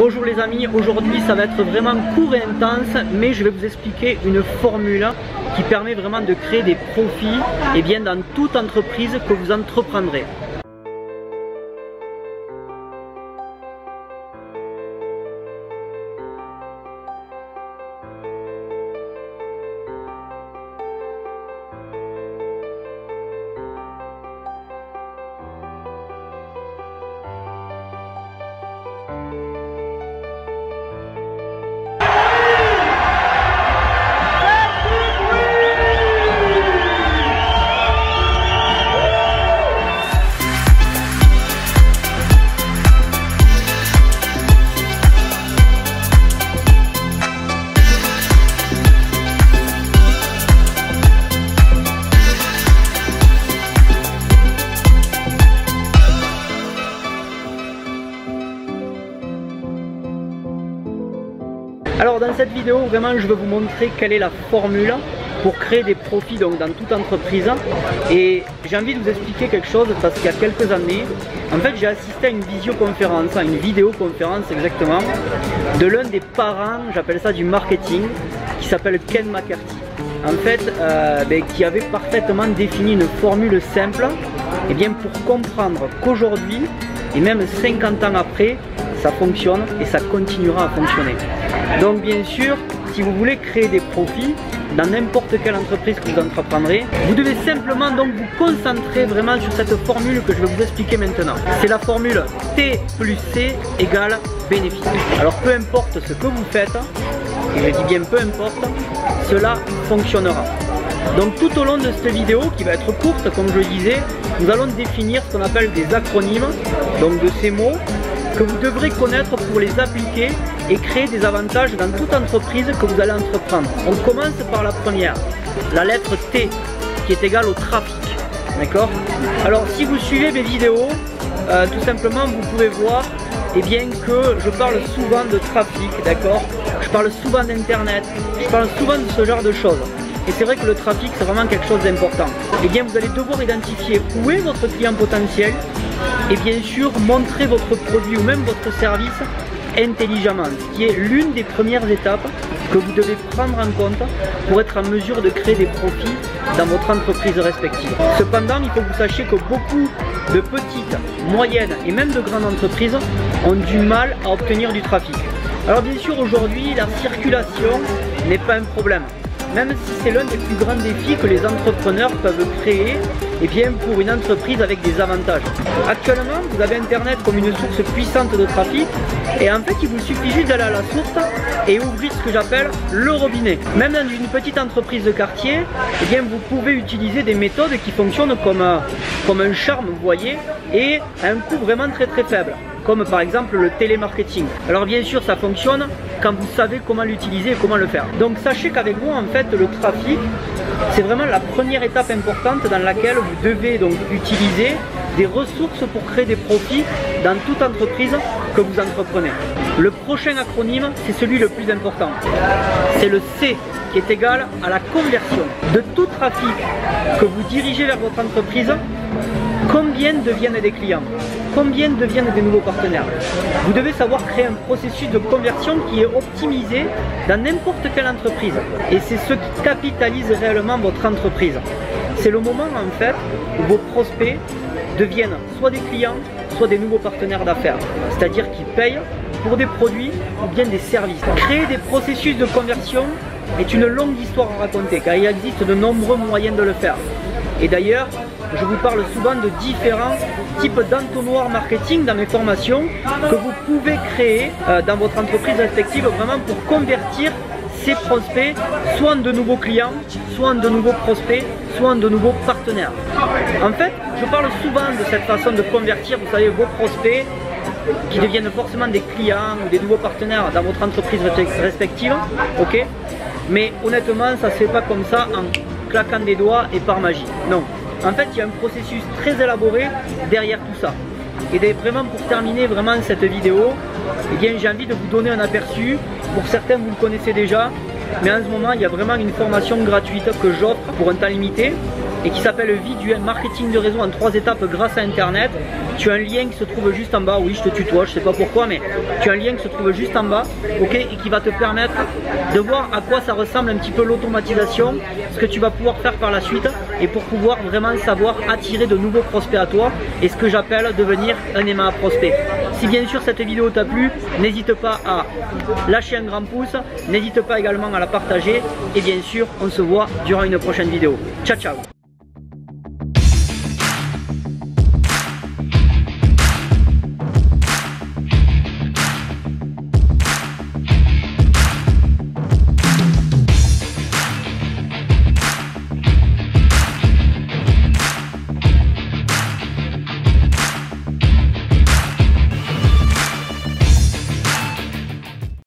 Bonjour les amis, aujourd'hui ça va être vraiment court et intense, mais je vais vous expliquer une formule qui permet vraiment de créer des profits dans toute entreprise que vous entreprendrez. Alors dans cette vidéo, vraiment je vais vous montrer quelle est la formule pour créer des profits donc, dans toute entreprise. Et j'ai envie de vous expliquer quelque chose parce qu'il y a quelques années, en fait j'ai assisté à une visioconférence, à une vidéoconférence exactement, de l'un des parrains, j'appelle ça du marketing, qui s'appelle Ken McCarthy. En fait, qui avait parfaitement défini une formule simple pour comprendre qu'aujourd'hui, et même 50 ans après, ça fonctionne et ça continuera à fonctionner. Donc bien sûr, si vous voulez créer des profits dans n'importe quelle entreprise que vous entreprendrez, vous devez simplement donc vous concentrer vraiment sur cette formule que je vais vous expliquer maintenant. C'est la formule T plus C égale bénéfice. Alors peu importe ce que vous faites, et je dis bien peu importe, cela fonctionnera. Donc tout au long de cette vidéo, qui va être courte comme je le disais, nous allons définir ce qu'on appelle des acronymes, donc de ces mots que vous devrez connaître pour les appliquer et créer des avantages dans toute entreprise que vous allez entreprendre. On commence par la première, la lettre T, qui est égale au trafic. D'accord? Alors si vous suivez mes vidéos, tout simplement vous pouvez voir que je parle souvent de trafic, d'accord? Je parle souvent d'internet, je parle souvent de ce genre de choses. Et c'est vrai que le trafic c'est vraiment quelque chose d'important. Vous allez devoir identifier où est votre client potentiel et bien sûr montrer votre produit ou même votre service intelligemment, ce qui est l'une des premières étapes que vous devez prendre en compte pour être en mesure de créer des profits dans votre entreprise respective. Cependant, il faut que vous sachiez que beaucoup de petites, moyennes et même de grandes entreprises ont du mal à obtenir du trafic. Alors bien sûr aujourd'hui la circulation n'est pas un problème, même si c'est l'un des plus grands défis que les entrepreneurs peuvent créer pour une entreprise avec des avantages. Actuellement, vous avez Internet comme une source puissante de trafic et en fait, il vous suffit juste d'aller à la source et ouvrir ce que j'appelle le robinet. Même dans une petite entreprise de quartier, vous pouvez utiliser des méthodes qui fonctionnent comme un charme, vous voyez, et à un coût vraiment très faible, comme par exemple le télémarketing. Alors bien sûr, ça fonctionne quand vous savez comment l'utiliser et comment le faire. Donc sachez qu'avec moi, en fait, le trafic, c'est vraiment la première étape importante dans laquelle vous devez donc utiliser des ressources pour créer des profits dans toute entreprise que vous entreprenez. Le prochain acronyme, c'est celui le plus important. C'est le C, qui est égal à la conversion. De tout trafic que vous dirigez vers votre entreprise, combien deviennent des clients? Combien deviennent des nouveaux partenaires? Vous devez savoir créer un processus de conversion qui est optimisé dans n'importe quelle entreprise. Et c'est ce qui capitalise réellement votre entreprise. C'est le moment en fait où vos prospects deviennent soit des clients, soit des nouveaux partenaires d'affaires. C'est-à-dire qu'ils payent pour des produits ou bien des services. Créer des processus de conversion est une longue histoire à raconter car il existe de nombreux moyens de le faire. Et d'ailleurs, je vous parle souvent de différents types d'entonnoirs marketing dans mes formations que vous pouvez créer dans votre entreprise respective vraiment pour convertir ces prospects soit en de nouveaux clients, soit en de nouveaux prospects, soit en de nouveaux partenaires. En fait, je parle souvent de cette façon de convertir, vous savez, vos prospects qui deviennent forcément des clients ou des nouveaux partenaires dans votre entreprise respective, ok? Mais honnêtement, ça ne se fait pas comme ça en claquant des doigts et par magie. Non. En fait, il y a un processus très élaboré derrière tout ça. Et vraiment pour terminer vraiment cette vidéo, j'ai envie de vous donner un aperçu. Pour certains, vous le connaissez déjà, mais en ce moment, il y a vraiment une formation gratuite que j'offre pour un temps limité et qui s'appelle Vie du marketing de réseau en 3 étapes grâce à Internet. Tu as un lien qui se trouve juste en bas, oui je te tutoie, je sais pas pourquoi, mais tu as un lien qui se trouve juste en bas, ok, et qui va te permettre de voir à quoi ça ressemble un petit peu l'automatisation, ce que tu vas pouvoir faire par la suite, et pour pouvoir vraiment savoir attirer de nouveaux prospects à toi, et ce que j'appelle devenir un aimant à prospect. Si bien sûr cette vidéo t'a plu, n'hésite pas à lâcher un grand pouce, n'hésite pas également à la partager, et bien sûr on se voit durant une prochaine vidéo. Ciao ciao.